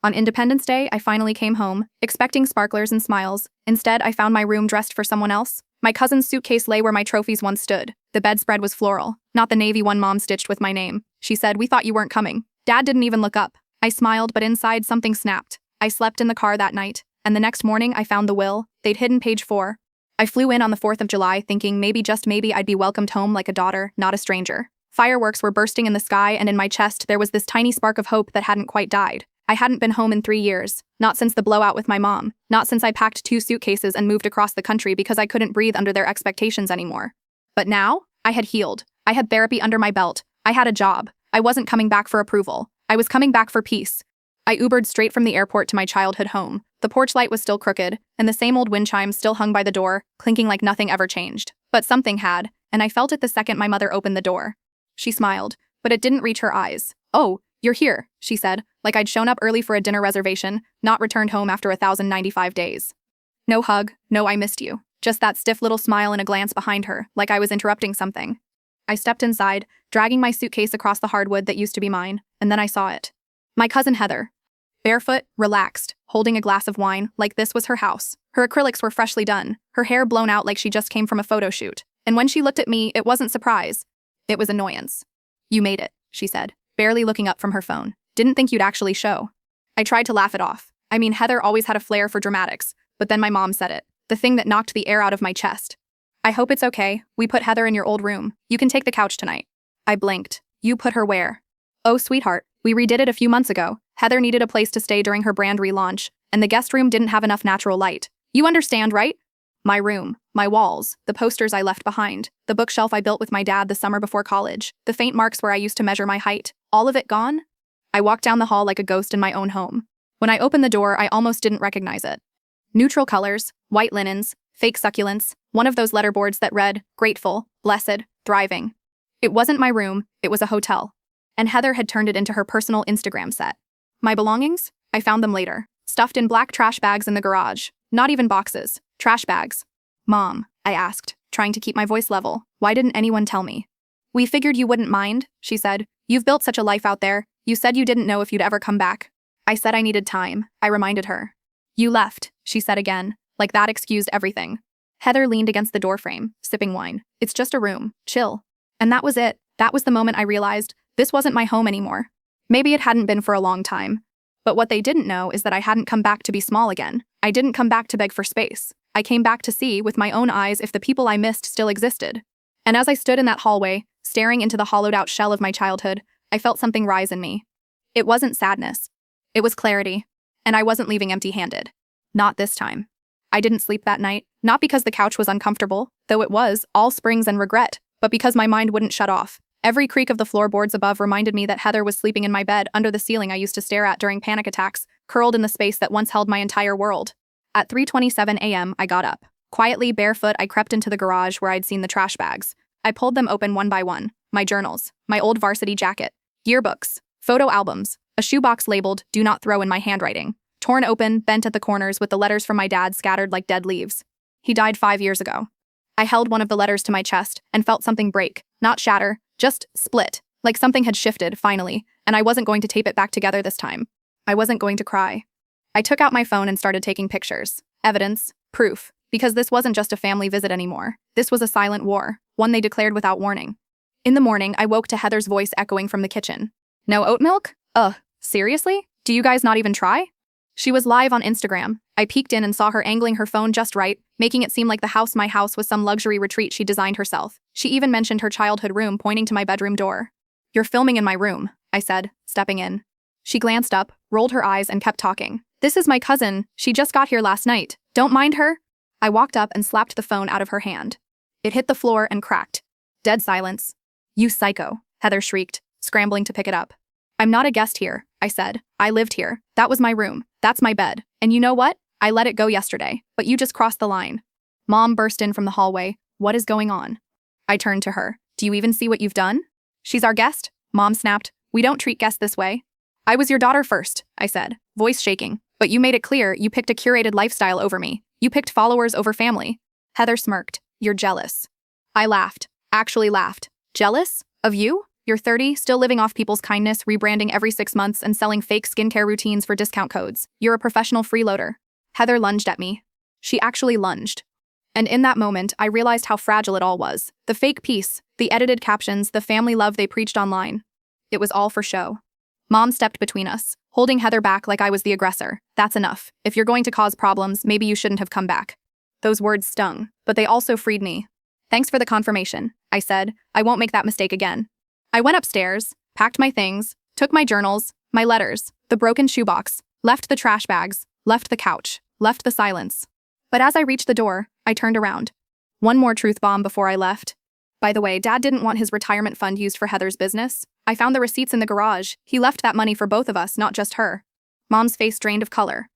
On Independence Day, I finally came home, expecting sparklers and smiles. Instead, I found my room dressed for someone else. My cousin's suitcase lay where my trophies once stood. The bedspread was floral, not the navy one Mom stitched with my name. She said, "We thought you weren't coming." Dad didn't even look up. I smiled, but inside something snapped. I slept in the car that night, and the next morning I found the will. They'd hidden page 4. I flew in on the 4th of July thinking maybe, just maybe, I'd be welcomed home like a daughter, not a stranger. Fireworks were bursting in the sky, and in my chest there was this tiny spark of hope that hadn't quite died. I hadn't been home in 3 years, not since the blowout with my mom, not since I packed 2 suitcases and moved across the country because I couldn't breathe under their expectations anymore. But now, I had healed. I had therapy under my belt. I had a job. I wasn't coming back for approval. I was coming back for peace. I Ubered straight from the airport to my childhood home. The porch light was still crooked, and the same old wind chime still hung by the door, clinking like nothing ever changed. But something had, and I felt it the second my mother opened the door. She smiled, but it didn't reach her eyes. "Oh, you're here," she said, like I'd shown up early for a dinner reservation, not returned home after 1,095 days. No hug, no "I missed you." Just that stiff little smile and a glance behind her, like I was interrupting something. I stepped inside, dragging my suitcase across the hardwood that used to be mine, and then I saw it. My cousin Heather. Barefoot, relaxed, holding a glass of wine, like this was her house. Her acrylics were freshly done, her hair blown out like she just came from a photo shoot. And when she looked at me, it wasn't surprise. It was annoyance. "You made it," she said, barely looking up from her phone. "Didn't think you'd actually show." I tried to laugh it off. I mean, Heather always had a flair for dramatics, but then my mom said it, the thing that knocked the air out of my chest. "I hope it's okay. We put Heather in your old room. You can take the couch tonight." I blinked. "You put her where?" "Oh, sweetheart, we redid it a few months ago. Heather needed a place to stay during her brand relaunch, and the guest room didn't have enough natural light. You understand, right? My room, my walls, the posters I left behind, the bookshelf I built with my dad the summer before college, the faint marks where I used to measure my height, all of it gone?" I walked down the hall like a ghost in my own home. When I opened the door, I almost didn't recognize it. Neutral colors, white linens, fake succulents, one of those letterboards that read, "Grateful, blessed, thriving." It wasn't my room, it was a hotel. And Heather had turned it into her personal Instagram set. My belongings? I found them later, stuffed in black trash bags in the garage. Not even boxes, trash bags. "Mom," I asked, trying to keep my voice level, "why didn't anyone tell me?" "We figured you wouldn't mind," she said. "You've built such a life out there. You said you didn't know if you'd ever come back." I said I needed time, I reminded her. "You left," she said again, like that excused everything. Heather leaned against the doorframe, sipping wine. "It's just a room, chill." And that was it. That was the moment I realized this wasn't my home anymore. Maybe it hadn't been for a long time. But what they didn't know is that I hadn't come back to be small again. I didn't come back to beg for space. I came back to see, with my own eyes, if the people I missed still existed. And as I stood in that hallway, staring into the hollowed-out shell of my childhood, I felt something rise in me. It wasn't sadness. It was clarity. And I wasn't leaving empty-handed. Not this time. I didn't sleep that night, not because the couch was uncomfortable, though it was, all springs and regret, but because my mind wouldn't shut off. Every creak of the floorboards above reminded me that Heather was sleeping in my bed under the ceiling I used to stare at during panic attacks, curled in the space that once held my entire world. At 3:27 a.m., I got up. Quietly, barefoot, I crept into the garage where I'd seen the trash bags. I pulled them open one by one. My journals, my old varsity jacket, yearbooks, photo albums, a shoebox labeled "Do Not Throw" in my handwriting, torn open, bent at the corners with the letters from my dad scattered like dead leaves. He died 5 years ago. I held one of the letters to my chest and felt something break, not shatter, just split, like something had shifted, finally, and I wasn't going to tape it back together this time. I wasn't going to cry. I took out my phone and started taking pictures. Evidence, proof, because this wasn't just a family visit anymore. This was a silent war, one they declared without warning. In the morning, I woke to Heather's voice echoing from the kitchen. "No oat milk? Ugh, seriously? Do you guys not even try?" She was live on Instagram. I peeked in and saw her angling her phone just right, making it seem like the house my house was some luxury retreat she designed herself. She even mentioned her childhood room, pointing to my bedroom door. "You're filming in my room," I said, stepping in. She glanced up, rolled her eyes, and kept talking. "This is my cousin. She just got here last night. Don't mind her." I walked up and slapped the phone out of her hand. It hit the floor and cracked. Dead silence. "You psycho," Heather shrieked, scrambling to pick it up. "I'm not a guest here," I said. "I lived here. That was my room. That's my bed. And you know what? I let it go yesterday, but you just crossed the line." Mom burst in from the hallway. "What is going on?" I turned to her. "Do you even see what you've done?" "She's our guest," Mom snapped. "We don't treat guests this way." "I was your daughter first," I said, voice shaking. "But you made it clear you picked a curated lifestyle over me. You picked followers over family." Heather smirked. "You're jealous." I laughed. Actually laughed. "Jealous? Of you? You're 30, still living off people's kindness, rebranding every 6 months, and selling fake skincare routines for discount codes. You're a professional freeloader. Heather lunged at me. She actually lunged. And in that moment, I realized how fragile it all was. The fake peace, the edited captions, the family love they preached online. It was all for show. Mom stepped between us, holding Heather back like I was the aggressor. That's enough. If you're going to cause problems, maybe you shouldn't have come back. Those words stung, but they also freed me. Thanks for the confirmation, I said. I won't make that mistake again. I went upstairs, packed my things, took my journals, my letters, the broken shoebox, left the trash bags, left the couch, left the silence. But as I reached the door, I turned around. One more truth bomb before I left. By the way, Dad didn't want his retirement fund used for Heather's business. I found the receipts in the garage. He left that money for both of us, not just her. Mom's face drained of color.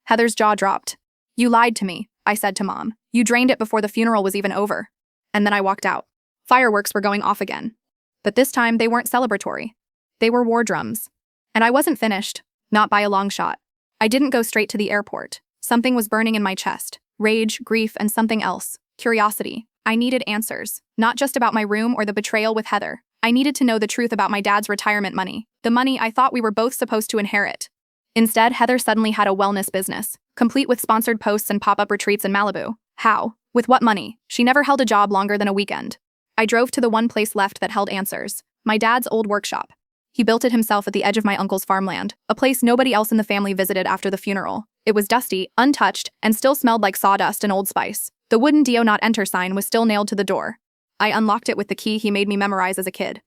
Heather's jaw dropped. You lied to me, I said to Mom. You drained it before the funeral was even over. And then I walked out. Fireworks were going off again. But this time, they weren't celebratory. They were war drums. And I wasn't finished, not by a long shot. I didn't go straight to the airport. Something was burning in my chest. Rage, grief, and something else. Curiosity. I needed answers, not just about my room or the betrayal with Heather. I needed to know the truth about my dad's retirement money, the money I thought we were both supposed to inherit. Instead, Heather suddenly had a wellness business, complete with sponsored posts and pop-up retreats in Malibu. How? With what money? She never held a job longer than a weekend. I drove to the one place left that held answers, my dad's old workshop. He built it himself at the edge of my uncle's farmland, a place nobody else in the family visited after the funeral. It was dusty, untouched, and still smelled like sawdust and Old Spice. The wooden "Do Not Enter" sign was still nailed to the door. I unlocked it with the key he made me memorize as a kid.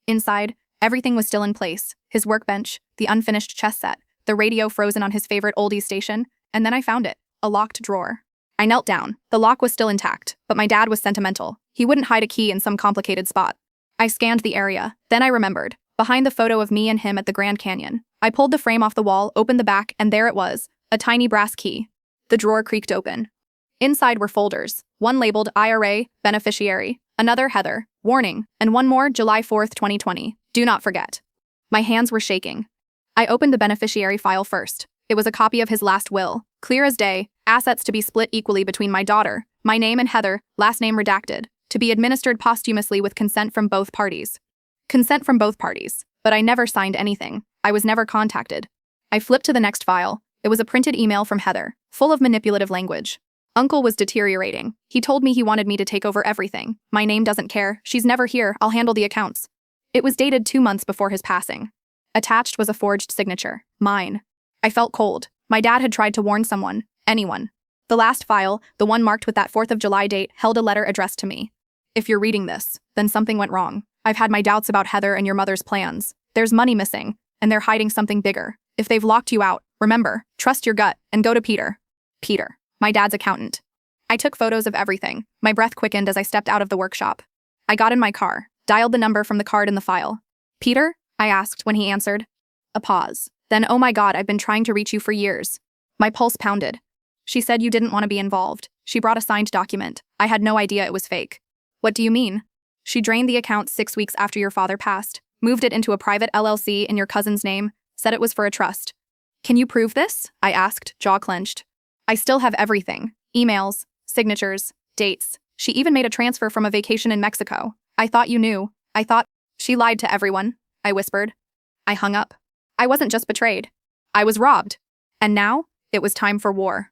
Inside, everything was still in place. His workbench, the unfinished chess set, the radio frozen on his favorite oldies station, and then I found it, a locked drawer. I knelt down. The lock was still intact, but my dad was sentimental. He wouldn't hide a key in some complicated spot. I scanned the area. Then I remembered. Behind the photo of me and him at the Grand Canyon. I pulled the frame off the wall, opened the back, and there it was, a tiny brass key. The drawer creaked open. Inside were folders, one labeled IRA, Beneficiary, another Heather, Warning, and one more July 4th, 2020, Do Not Forget. My hands were shaking. I opened the beneficiary file first. It was a copy of his last will, clear as day, assets to be split equally between my daughter, my name and Heather, last name redacted, to be administered posthumously with consent from both parties. Consent from both parties, but I never signed anything. I was never contacted. I flipped to the next file. It was a printed email from Heather, full of manipulative language. Uncle was deteriorating. He told me he wanted me to take over everything. My name doesn't care. She's never here. I'll handle the accounts. It was dated 2 months before his passing. Attached was a forged signature. Mine. I felt cold. My dad had tried to warn someone. Anyone. The last file, the one marked with that 4th of July date, held a letter addressed to me. If you're reading this, then something went wrong. I've had my doubts about Heather and your mother's plans. There's money missing, and they're hiding something bigger. If they've locked you out, remember, trust your gut and go to Peter. Peter. My dad's accountant. I took photos of everything. My breath quickened as I stepped out of the workshop. I got in my car, dialed the number from the card in the file. Peter? I asked when he answered. A pause. Then, oh my God, I've been trying to reach you for years. My pulse pounded. She said you didn't want to be involved. She brought a signed document. I had no idea it was fake. What do you mean? She drained the account 6 weeks after your father passed, moved it into a private LLC in your cousin's name, said it was for a trust. Can you prove this? I asked, jaw clenched. I still have everything. Emails, signatures, dates. She even made a transfer from a vacation in Mexico. I thought you knew. I thought she lied to everyone, I whispered. I hung up. I wasn't just betrayed. I was robbed. And now, it was time for war.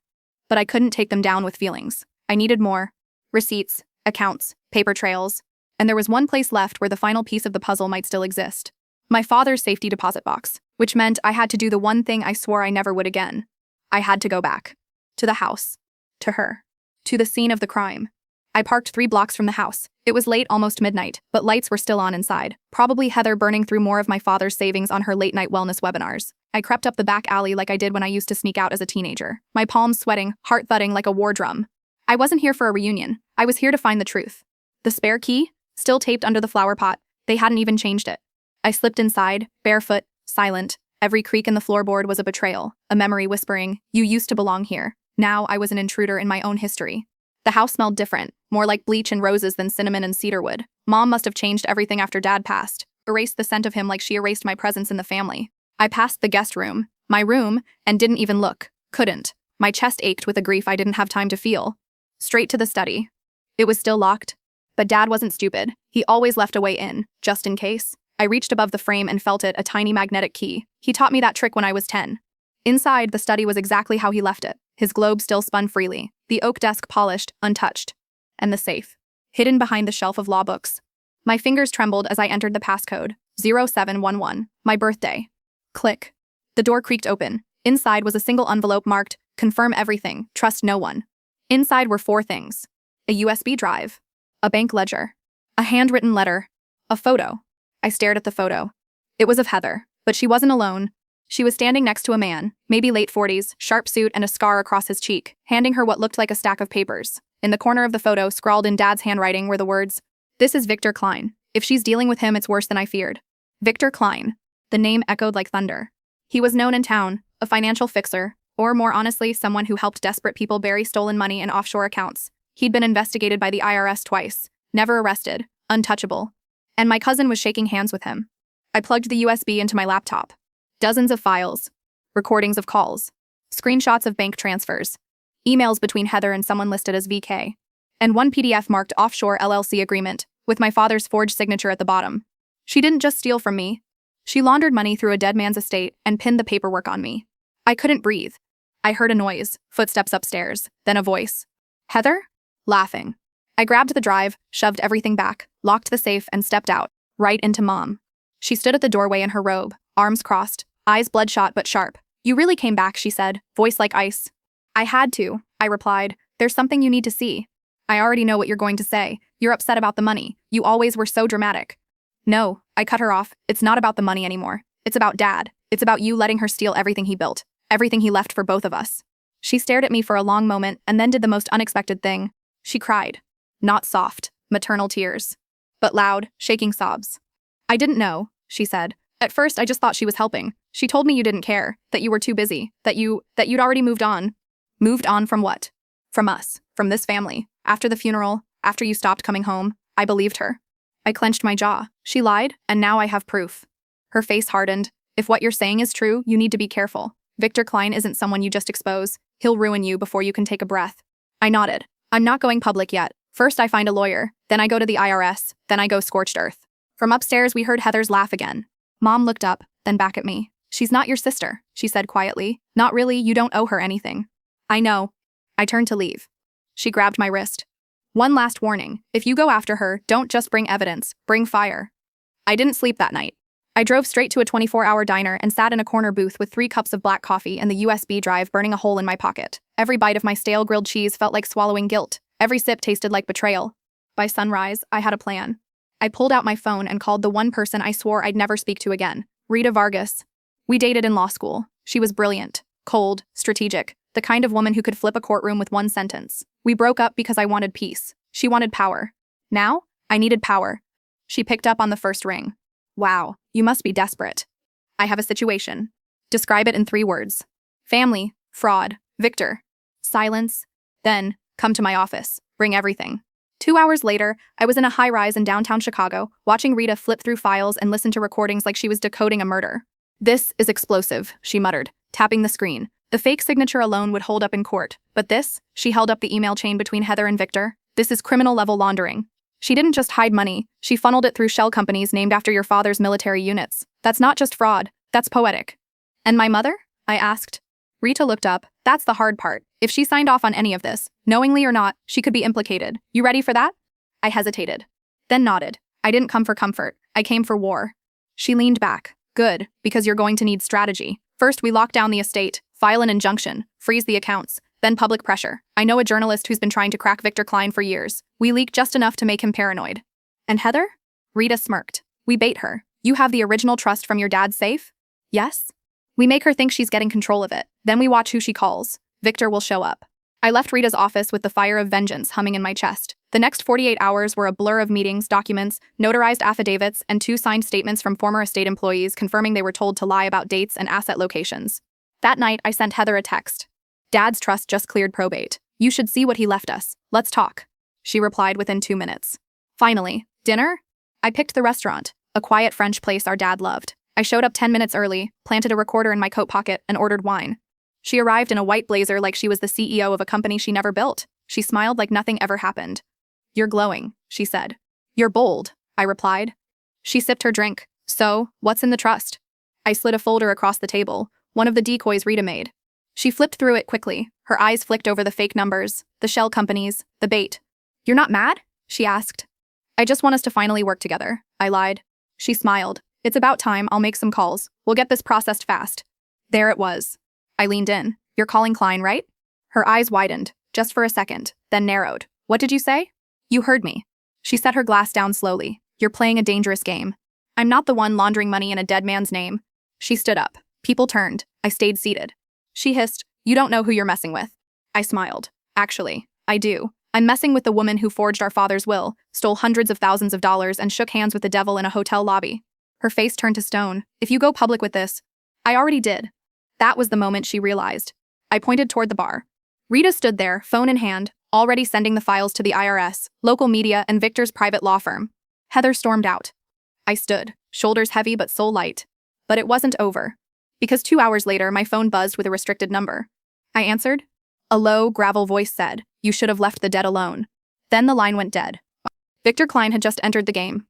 But I couldn't take them down with feelings. I needed more. Receipts, accounts, paper trails. And there was one place left where the final piece of the puzzle might still exist. My father's safety deposit box, which meant I had to do the one thing I swore I never would again. I had to go back. To the house. To her. To the scene of the crime. I parked 3 blocks from the house. It was late, almost midnight, but lights were still on inside. Probably Heather burning through more of my father's savings on her late-night wellness webinars. I crept up the back alley like I did when I used to sneak out as a teenager. My palms sweating, heart thudding like a war drum. I wasn't here for a reunion. I was here to find the truth. The spare key? Still taped under the flower pot. They hadn't even changed it. I slipped inside, barefoot, silent. Every creak in the floorboard was a betrayal, a memory whispering, you used to belong here. Now I was an intruder in my own history. The house smelled different, more like bleach and roses than cinnamon and cedarwood. Mom must have changed everything after Dad passed, erased the scent of him like she erased my presence in the family. I passed the guest room, my room, and didn't even look. Couldn't. My chest ached with a grief I didn't have time to feel. Straight to the study. It was still locked. But Dad wasn't stupid. He always left a way in, just in case. I reached above the frame and felt it, a tiny magnetic key. He taught me that trick when I was 10. Inside, the study was exactly how he left it. His globe still spun freely, the oak desk polished, untouched. And the safe, hidden behind the shelf of law books. My fingers trembled as I entered the passcode, 0711, my birthday. Click. The door creaked open. Inside was a single envelope marked, "Confirm everything, trust no one." Inside were 4 things. A USB drive, a bank ledger, a handwritten letter, a photo. I stared at the photo. It was of Heather, but she wasn't alone. She was standing next to a man, maybe late 40s, sharp suit and a scar across his cheek, handing her what looked like a stack of papers. In the corner of the photo, scrawled in Dad's handwriting, were the words, "This is Victor Klein. If she's dealing with him, it's worse than I feared." Victor Klein. The name echoed like thunder. He was known in town, a financial fixer, or more honestly, someone who helped desperate people bury stolen money in offshore accounts. He'd been investigated by the IRS twice, never arrested, untouchable. And my cousin was shaking hands with him. I plugged the USB into my laptop. Dozens of files, recordings of calls, screenshots of bank transfers, emails between Heather and someone listed as VK, and one PDF marked Offshore LLC Agreement, with my father's forged signature at the bottom. She didn't just steal from me. She laundered money through a dead man's estate and pinned the paperwork on me. I couldn't breathe. I heard a noise, footsteps upstairs, then a voice. "Heather?" Laughing. I grabbed the drive, shoved everything back, locked the safe, and stepped out, right into Mom. She stood at the doorway in her robe, arms crossed, eyes bloodshot but sharp. "You really came back," she said, voice like ice. "I had to," I replied. "There's something you need to see." "I already know what you're going to say. You're upset about the money. You always were so dramatic." "No," I cut her off. "It's not about the money anymore. It's about Dad. It's about you letting her steal everything he built, everything he left for both of us." She stared at me for a long moment and then did the most unexpected thing. She cried. Not soft, maternal tears, but loud, shaking sobs. "I didn't know," she said. "At first, I just thought she was helping. She told me you didn't care, that you were too busy, that you'd already moved on." "Moved on from what?" "From us, from this family. After the funeral, after you stopped coming home, I believed her." I clenched my jaw. She lied, and now I have proof. Her face hardened. "If what you're saying is true, you need to be careful. Victor Klein isn't someone you just expose. He'll ruin you before you can take a breath." I nodded. "I'm not going public yet. First I find a lawyer, then I go to the IRS, then I go scorched earth." From upstairs, we heard Heather's laugh again. Mom looked up, then back at me. "She's not your sister," she said quietly. "Not really, you don't owe her anything." "I know." I turned to leave. She grabbed my wrist. "One last warning. If you go after her, don't just bring evidence, bring fire." I didn't sleep that night. I drove straight to a 24-hour diner and sat in a corner booth with 3 cups of black coffee and the USB drive burning a hole in my pocket. Every bite of my stale grilled cheese felt like swallowing guilt. Every sip tasted like betrayal. By sunrise, I had a plan. I pulled out my phone and called the one person I swore I'd never speak to again, Rita Vargas. We dated in law school. She was brilliant, cold, strategic, the kind of woman who could flip a courtroom with one sentence. We broke up because I wanted peace. She wanted power. Now, I needed power. She picked up on the first ring. "Wow, you must be desperate." "I have a situation." "Describe it in 3 words." "Family, fraud, Victor." Silence. Then, "Come to my office. Bring everything." 2 hours later, I was in a high-rise in downtown Chicago, watching Rita flip through files and listen to recordings like she was decoding a murder. "This is explosive," she muttered, tapping the screen. "The fake signature alone would hold up in court. But this," she held up the email chain between Heather and Victor, "this is criminal-level laundering. She didn't just hide money, she funneled it through shell companies named after your father's military units. That's not just fraud, that's poetic." "And my mother?" I asked. Rita looked up. "That's the hard part. If she signed off on any of this, knowingly or not, she could be implicated. You ready for that?" I hesitated, then nodded. "I didn't come for comfort. I came for war." She leaned back. "Good, because you're going to need strategy. First, we lock down the estate, file an injunction, freeze the accounts, then public pressure. I know a journalist who's been trying to crack Victor Klein for years. We leak just enough to make him paranoid." "And Heather?" Rita smirked. "We bait her. You have the original trust from your dad's safe?" "Yes." "We make her think she's getting control of it. Then we watch who she calls. Victor will show up." I left Rita's office with the fire of vengeance humming in my chest. The next 48 hours were a blur of meetings, documents, notarized affidavits, and 2 signed statements from former estate employees confirming they were told to lie about dates and asset locations. That night, I sent Heather a text. "Dad's trust just cleared probate. You should see what he left us. Let's talk." She replied within 2 minutes. "Finally, dinner?" I picked the restaurant, a quiet French place our dad loved. I showed up 10 minutes early, planted a recorder in my coat pocket, and ordered wine. She arrived in a white blazer like she was the CEO of a company she never built. She smiled like nothing ever happened. "You're glowing," she said. "You're bold," I replied. She sipped her drink, So, what's in the trust? I slid a folder across the table, one of the decoys Rita made. She flipped through it quickly, her eyes flicked over the fake numbers, the shell companies, the bait. You're not mad? She asked. I just want us to finally work together, I lied. She smiled. It's about time, I'll make some calls. We'll get this processed fast. There it was. I leaned in. You're calling Klein, right? Her eyes widened, just for a second, then narrowed. What did you say? You heard me. She set her glass down slowly. You're playing a dangerous game. I'm not the one laundering money in a dead man's name. She stood up. People turned. I stayed seated. She hissed, you don't know who you're messing with. I smiled. Actually, I do. I'm messing with the woman who forged our father's will, stole hundreds of thousands of dollars, and shook hands with the devil in a hotel lobby. Her face turned to stone. If you go public with this, I already did. That was the moment she realized. I pointed toward the bar. Rita stood there, phone in hand, already sending the files to the IRS, local media, and Victor's private law firm. Heather stormed out. I stood, shoulders heavy but soul light. But it wasn't over. Because 2 hours later, my phone buzzed with a restricted number. I answered. A low, gravel voice said, you should have left the dead alone. Then the line went dead. Victor Klein had just entered the game.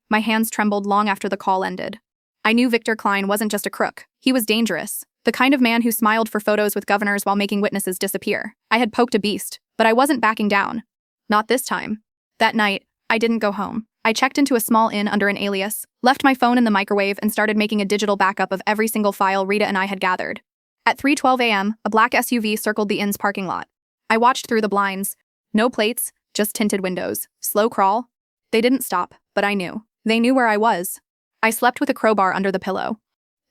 My hands trembled long after the call ended. I knew Victor Klein wasn't just a crook. He was dangerous. The kind of man who smiled for photos with governors while making witnesses disappear. I had poked a beast, but I wasn't backing down. Not this time. That night, I didn't go home. I checked into a small inn under an alias, left my phone in the microwave, and started making a digital backup of every single file Rita and I had gathered. At 3:12 a.m., a black SUV circled the inn's parking lot. I watched through the blinds. No plates, just tinted windows. Slow crawl. They didn't stop, but I knew. They knew where I was. I slept with a crowbar under the pillow.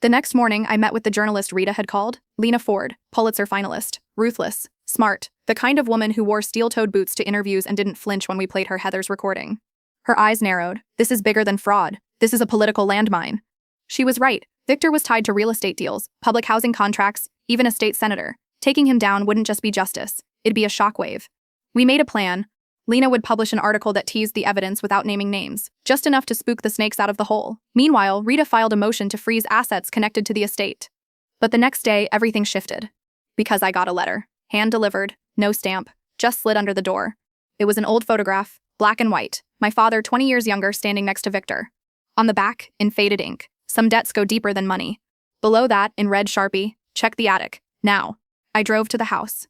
The next morning, I met with the journalist Rita had called, Lena Ford, Pulitzer finalist, ruthless, smart, the kind of woman who wore steel-toed boots to interviews and didn't flinch when we played her Heather's recording. Her eyes narrowed. This is bigger than fraud. This is a political landmine. She was right. Victor was tied to real estate deals, public housing contracts, even a state senator. Taking him down wouldn't just be justice. It'd be a shockwave. We made a plan. Lena would publish an article that teased the evidence without naming names, just enough to spook the snakes out of the hole. Meanwhile, Rita filed a motion to freeze assets connected to the estate. But the next day, everything shifted. Because I got a letter. Hand-delivered, no stamp, just slid under the door. It was an old photograph, black and white, my father 20 years younger standing next to Victor. On the back, in faded ink, some debts go deeper than money. Below that, in red Sharpie, check the attic, now. I drove to the house.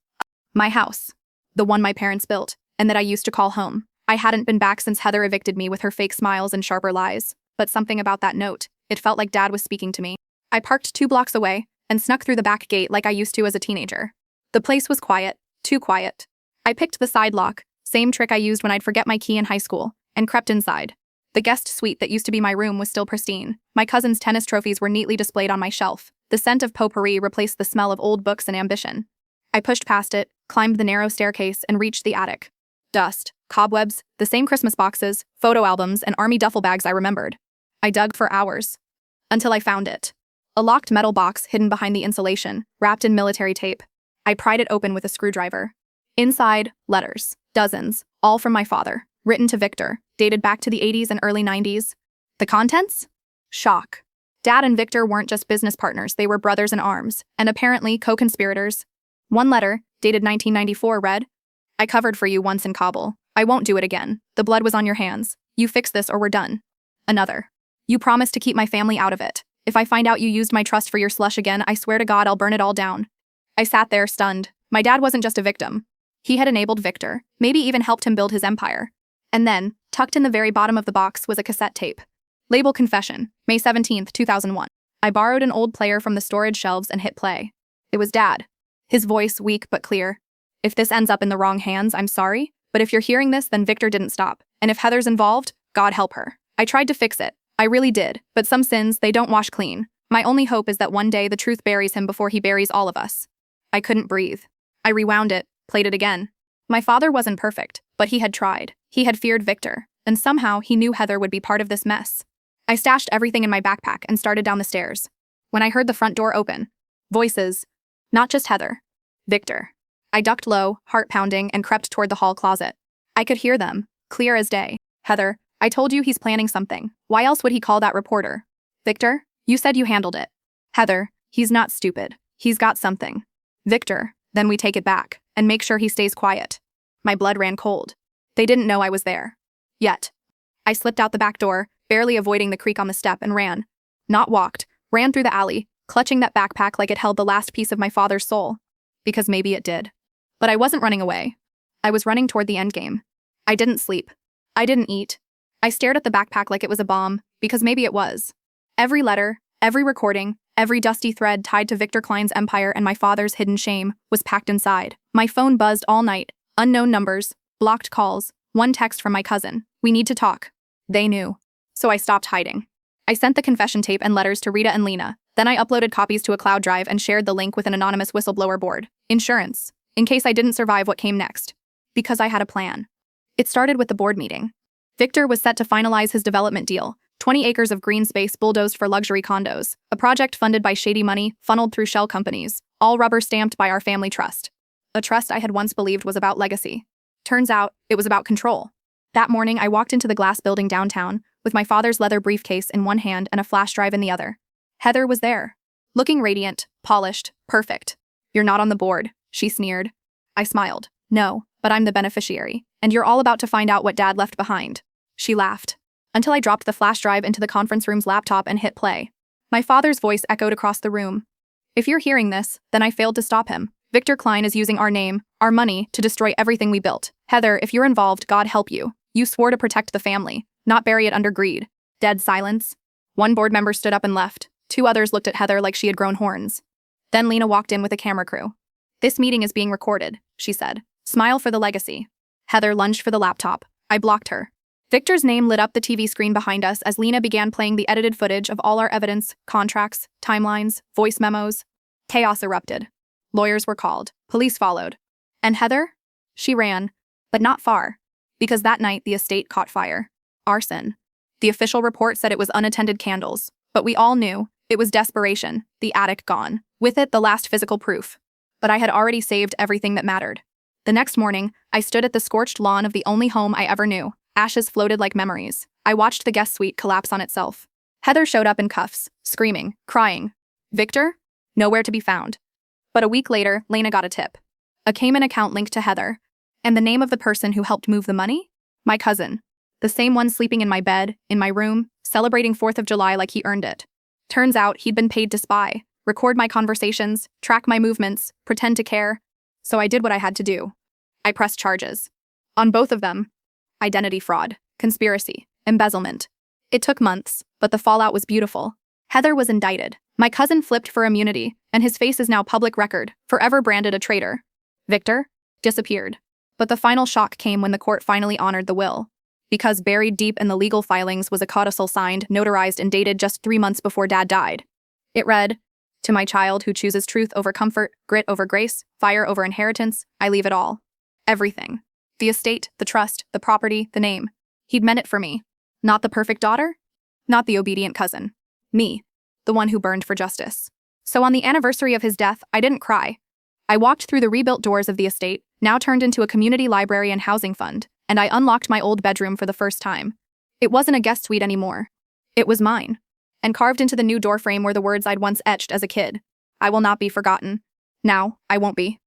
My house. The one my parents built, and that I used to call home. I hadn't been back since Heather evicted me with her fake smiles and sharper lies, but something about that note, it felt like Dad was speaking to me. I parked 2 blocks away, and snuck through the back gate like I used to as a teenager. The place was quiet, too quiet. I picked the side lock, same trick I used when I'd forget my key in high school, and crept inside. The guest suite that used to be my room was still pristine. My cousin's tennis trophies were neatly displayed on my shelf. The scent of potpourri replaced the smell of old books and ambition. I pushed past it, climbed the narrow staircase, and reached the attic. Dust, cobwebs, the same Christmas boxes, photo albums, and army duffel bags I remembered. I dug for hours. Until I found it. A locked metal box hidden behind the insulation, wrapped in military tape. I pried it open with a screwdriver. Inside, letters. Dozens, all from my father, written to Victor, dated back to the 80s and early 90s. The contents? Shock. Dad and Victor weren't just business partners, they were brothers in arms, and apparently co-conspirators. One letter, dated 1994, read, I covered for you once in Kabul. I won't do it again. The blood was on your hands. You fix this or we're done. Another. You promised to keep my family out of it. If I find out you used my trust for your slush again, I swear to God I'll burn it all down. I sat there, stunned. My dad wasn't just a victim. He had enabled Victor, maybe even helped him build his empire. And then, tucked in the very bottom of the box was a cassette tape. Label Confession, May 17, 2001. I borrowed an old player from the storage shelves and hit play. It was Dad. His voice weak but clear. If this ends up in the wrong hands, I'm sorry, but if you're hearing this, then Victor didn't stop. And if Heather's involved, God help her. I tried to fix it. I really did, but some sins, they don't wash clean. My only hope is that one day the truth buries him before he buries all of us. I couldn't breathe. I rewound it, played it again. My father wasn't perfect, but he had tried. He had feared Victor, and somehow he knew Heather would be part of this mess. I stashed everything in my backpack and started down the stairs. When I heard the front door open, voices. Not just Heather. Victor. I ducked low, heart pounding, and crept toward the hall closet. I could hear them, clear as day. Heather, I told you he's planning something. Why else would he call that reporter? Victor, you said you handled it. Heather, he's not stupid. He's got something. Victor, then we take it back, and make sure he stays quiet. My blood ran cold. They didn't know I was there. Yet. I slipped out the back door, barely avoiding the creak on the step, and ran. Not walked, ran through the alley, clutching that backpack like it held the last piece of my father's soul. Because maybe it did. But I wasn't running away. I was running toward the endgame. I didn't sleep. I didn't eat. I stared at the backpack like it was a bomb, because maybe it was. Every letter, every recording, every dusty thread tied to Victor Klein's empire and my father's hidden shame was packed inside. My phone buzzed all night, unknown numbers, blocked calls, one text from my cousin. "We need to talk." They knew. So I stopped hiding. I sent the confession tape and letters to Rita and Lena. Then I uploaded copies to a cloud drive and shared the link with an anonymous whistleblower board. Insurance. In case I didn't survive what came next. Because I had a plan. It started with the board meeting. Victor was set to finalize his development deal, 20 acres of green space bulldozed for luxury condos, a project funded by shady money funneled through shell companies, all rubber-stamped by our family trust. A trust I had once believed was about legacy. Turns out, it was about control. That morning, I walked into the glass building downtown, with my father's leather briefcase in one hand and a flash drive in the other. Heather was there. Looking radiant, polished, perfect. "You're not on the board," she sneered. I smiled. "No, but I'm the beneficiary, and you're all about to find out what Dad left behind." She laughed. Until I dropped the flash drive into the conference room's laptop and hit play. My father's voice echoed across the room. "If you're hearing this, then I failed to stop him. Victor Klein is using our name, our money, to destroy everything we built. Heather, if you're involved, God help you. You swore to protect the family, not bury it under greed." Dead silence. One board member stood up and left. 2 others looked at Heather like she had grown horns. Then Lena walked in with a camera crew. "This meeting is being recorded," she said. "Smile for the legacy." Heather lunged for the laptop. I blocked her. Victor's name lit up the TV screen behind us as Lena began playing the edited footage of all our evidence, contracts, timelines, voice memos. Chaos erupted. Lawyers were called. Police followed. And Heather? She ran. But not far. Because that night the estate caught fire. Arson. The official report said it was unattended candles. But we all knew. It was desperation, the attic gone. With it, the last physical proof. But I had already saved everything that mattered. The next morning, I stood at the scorched lawn of the only home I ever knew. Ashes floated like memories. I watched the guest suite collapse on itself. Heather showed up in cuffs, screaming, crying. Victor? Nowhere to be found. But a week later, Lena got a tip. A Cayman account linked to Heather. And the name of the person who helped move the money? My cousin. The same one sleeping in my bed, in my room, celebrating 4th of July like he earned it. Turns out he'd been paid to spy, record my conversations, track my movements, pretend to care. So I did what I had to do. I pressed charges. On both of them. Identity fraud, conspiracy, embezzlement. It took months, but the fallout was beautiful. Heather was indicted. My cousin flipped for immunity, and his face is now public record, forever branded a traitor. Victor? Disappeared. But the final shock came when the court finally honored the will. Because buried deep in the legal filings was a codicil signed, notarized, and dated just 3 months before Dad died. It read, "To my child who chooses truth over comfort, grit over grace, fire over inheritance, I leave it all. Everything. The estate, the trust, the property, the name. He'd meant it for me. Not the perfect daughter? Not the obedient cousin. Me. The one who burned for justice." So on the anniversary of his death, I didn't cry. I walked through the rebuilt doors of the estate, now turned into a community library and housing fund, and I unlocked my old bedroom for the first time. It wasn't a guest suite anymore. It was mine. And carved into the new doorframe were the words I'd once etched as a kid. "I will not be forgotten. Now, I won't be."